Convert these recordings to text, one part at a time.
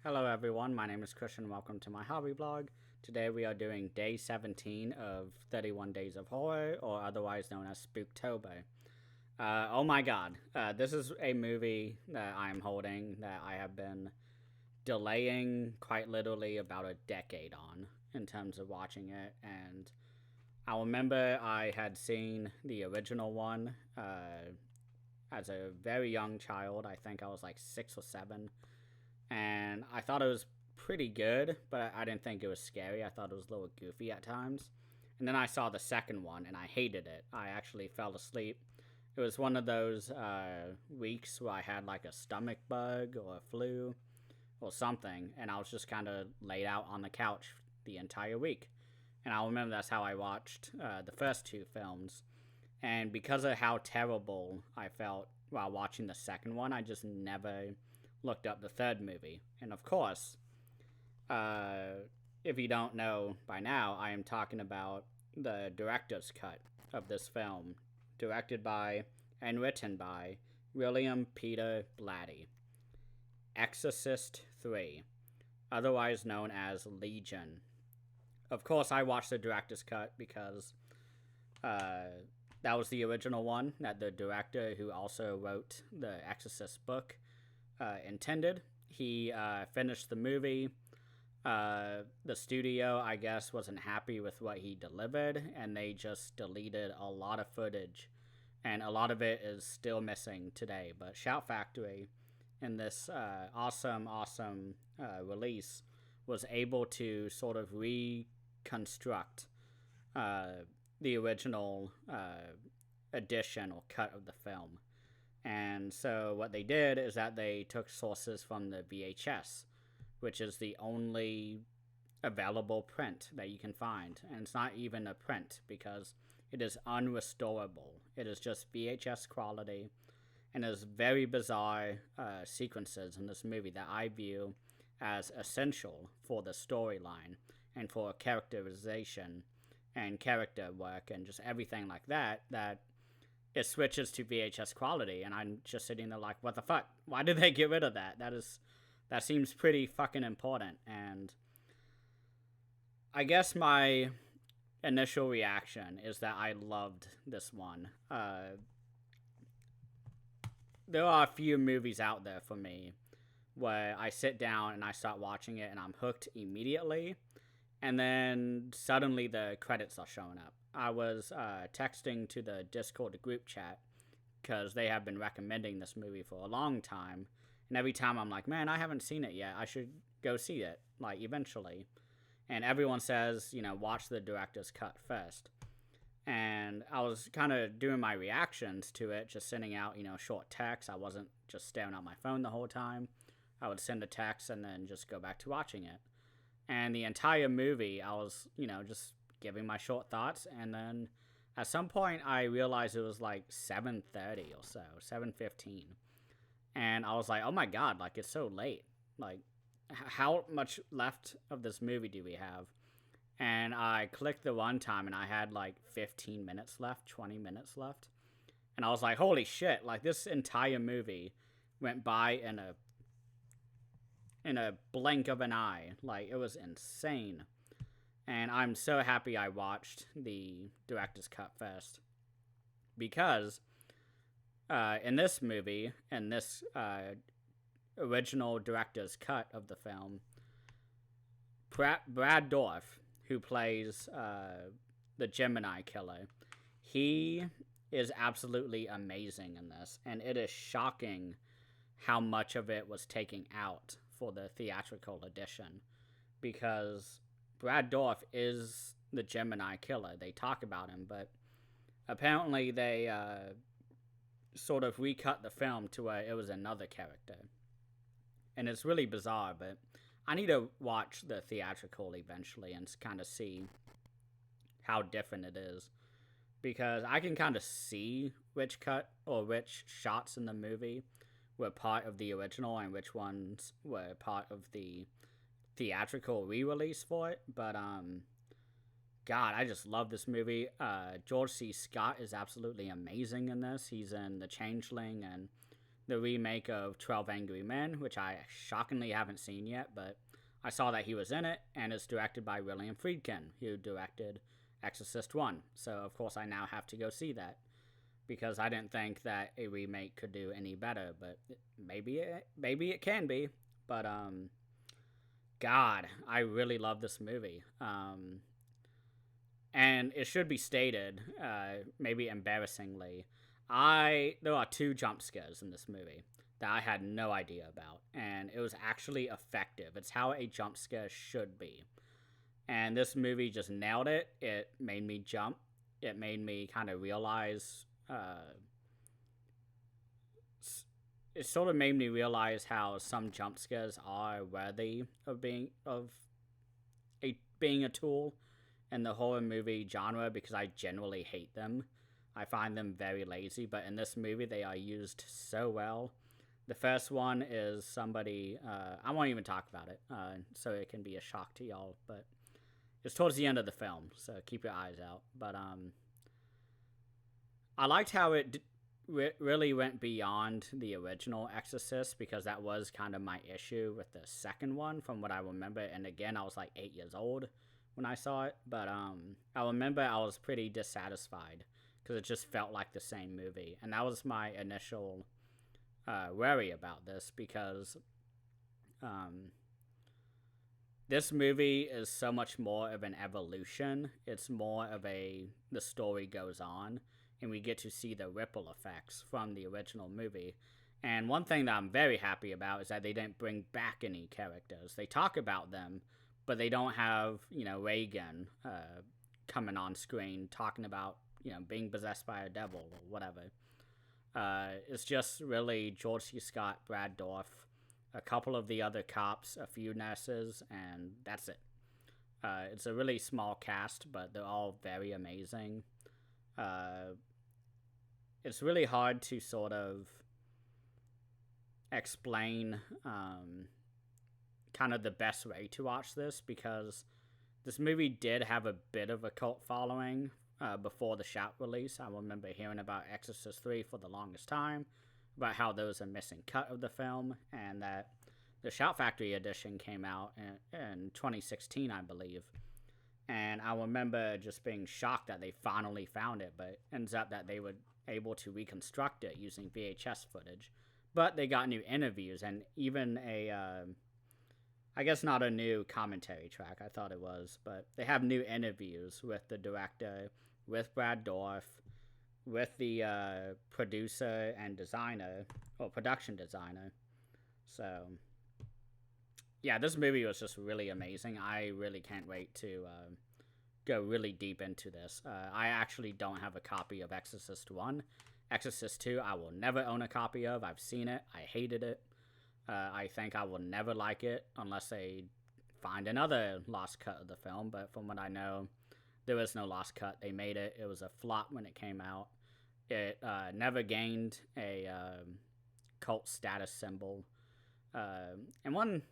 Hello everyone, my name is Christian. Welcome to my hobby blog. Today we are doing day 17 of 31 Days of Horror, or otherwise known as Spooktober. Oh my god, this is a movie that I'm holding that I have been delaying quite literally about a decade on in terms of watching it. And I remember I had seen the original one as a very young child. I think I was like 6 or 7, and I thought it was pretty good, but I didn't think it was scary. I thought it was a little goofy at times. And then I saw the second one, and I hated it. I actually fell asleep. It was one of those weeks where I had like a stomach bug or a flu or something, and I was just kind of laid out on the couch the entire week. And I remember that's how I watched the first two films. And because of how terrible I felt while watching the second one, I just never looked up the third movie. And of course, if you don't know by now, I am talking about the director's cut of this film, directed by and written by William Peter Blatty. Exorcist 3, otherwise known as Legion. Of course, I watched the director's cut because that was the original one that the director, who also wrote the Exorcist book, intended. He finished the movie. The studio, I guess, wasn't happy with what he delivered, and they just deleted a lot of footage, and a lot of it is still missing today. But Shout Factory, in this awesome release, was able to sort of reconstruct the original edition or cut of the film. And so what they did is that they took sources from the VHS, which is the only available print that you can find. And it's not even a print because it is unrestorable. It is just VHS quality, and there's very bizarre sequences in this movie that I view as essential for the storyline and for characterization and character work and just everything like that, that it switches to VHS quality, and I'm just sitting there like, what the fuck? Why did they get rid of that? That seems pretty fucking important. And I guess my initial reaction is that I loved this one. There are a few movies out there for me where I sit down and I start watching it and I'm hooked immediately, and then suddenly the credits are showing up. I was texting to the Discord group chat because they have been recommending this movie for a long time, and every time I'm like, man, I haven't seen it yet. I should go see it, like, eventually. And everyone says, watch the director's cut first. And I was kind of doing my reactions to it, just sending out, short texts. I wasn't just staring at my phone the whole time. I would send a text and then just go back to watching it. And the entire movie, I was, just giving my short thoughts. And then at some point, I realized it was like 7:30 or so, 7:15. And I was like, oh my god, like, it's so late. Like, how much left of this movie do we have? And I clicked the runtime, and I had like 15 minutes left, 20 minutes left. And I was like, holy shit, like, this entire movie went by in a blink of an eye. Like, it was insane. And I'm so happy I watched the director's cut first, because in this movie, in this original director's cut of the film, Brad Dourif, who plays the Gemini killer, he is absolutely amazing in this, and it is shocking how much of it was taken out for the theatrical edition, because Brad Dourif is the Gemini killer. They talk about him, but apparently they sort of recut the film to where it was another character. And it's really bizarre, but I need to watch the theatrical eventually and kind of see how different it is, because I can kind of see which cut or which shots in the movie were part of the original and which ones were part of the theatrical re-release for it. But god, I just love this movie. George C. Scott is absolutely amazing in this. He's in The Changeling and the remake of 12 Angry Men, which I shockingly haven't seen yet, but I saw that he was in it, and it's directed by William Friedkin, who directed Exorcist 1. So, of course, I now have to go see that, because I didn't think that a remake could do any better, but maybe it can be. But, God, I really love this movie. And it should be stated, maybe embarrassingly, there are 2 jump scares in this movie that I had no idea about, and it was actually effective. It's how a jump scare should be. And this movie just nailed it. It made me jump. It made me kind of realize, it sort of made me realize how some jump scares are worthy of being a tool in the horror movie genre, because I generally hate them. I find them very lazy, but in this movie they are used so well. The first one is somebody, I won't even talk about it, so it can be a shock to y'all, but it's towards the end of the film, so keep your eyes out. But I liked how it really went beyond the original Exorcist, because that was kind of my issue with the second one from what I remember. And again, I was like 8 years old when I saw it, but I remember I was pretty dissatisfied because it just felt like the same movie. And that was my initial worry about this, because this movie is so much more of an evolution. It's more of the story goes on, and we get to see the ripple effects from the original movie. And one thing that I'm very happy about is that they didn't bring back any characters. They talk about them, but they don't have, Reagan coming on screen talking about, being possessed by a devil or whatever. It's just really George C. Scott, Brad Dourif, a couple of the other cops, a few nurses, and that's it. It's a really small cast, but they're all very amazing. It's really hard to sort of explain kind of the best way to watch this, because this movie did have a bit of a cult following before the Shout release. I remember hearing about Exorcist 3 for the longest time, about how there was a missing cut of the film, and that the Shout Factory edition came out in 2016, I believe. And I remember just being shocked that they finally found it, but it ends up that they were able to reconstruct it using VHS footage. But they got new interviews, and even I guess not a new commentary track, I thought it was, but they have new interviews with the director, with Brad Dourif, with the producer and designer, or production designer. So, yeah, this movie was just really amazing. I really can't wait to go really deep into this. I actually don't have a copy of Exorcist 1. Exorcist 2, I will never own a copy of. I've seen it. I hated it. I think I will never like it unless they find another lost cut of the film. But from what I know, there is no lost cut. They made it. It was a flop when it came out. It never gained a cult status symbol. And one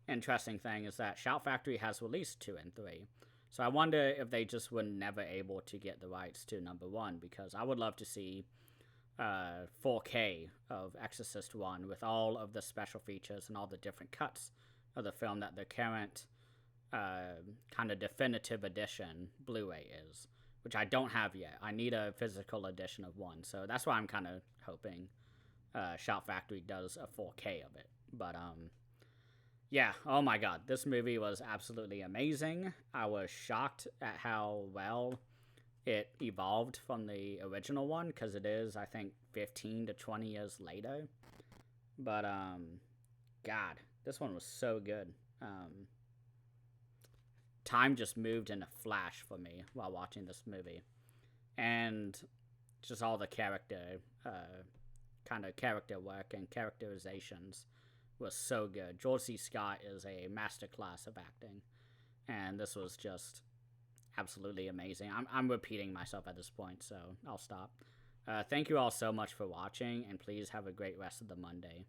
interesting thing is that Shout Factory has released 2 and 3. So I wonder if they just were never able to get the rights to number 1, because I would love to see 4K of Exorcist 1 with all of the special features and all the different cuts of the film that the current kind of definitive edition Blu-ray is, which I don't have yet. I need a physical edition of 1, so that's why I'm kind of hoping Shout Factory does a 4K of it. But yeah, oh my god, this movie was absolutely amazing. I was shocked at how well it evolved from the original one, because it is, I think, 15 to 20 years later. But god, this one was so good. Time just moved in a flash for me while watching this movie, and just all the character work and characterizations was so good. George C. Scott is a masterclass of acting, and this was just absolutely amazing. I'm repeating myself at this point, so I'll stop. Thank you all so much for watching, and please have a great rest of the Monday.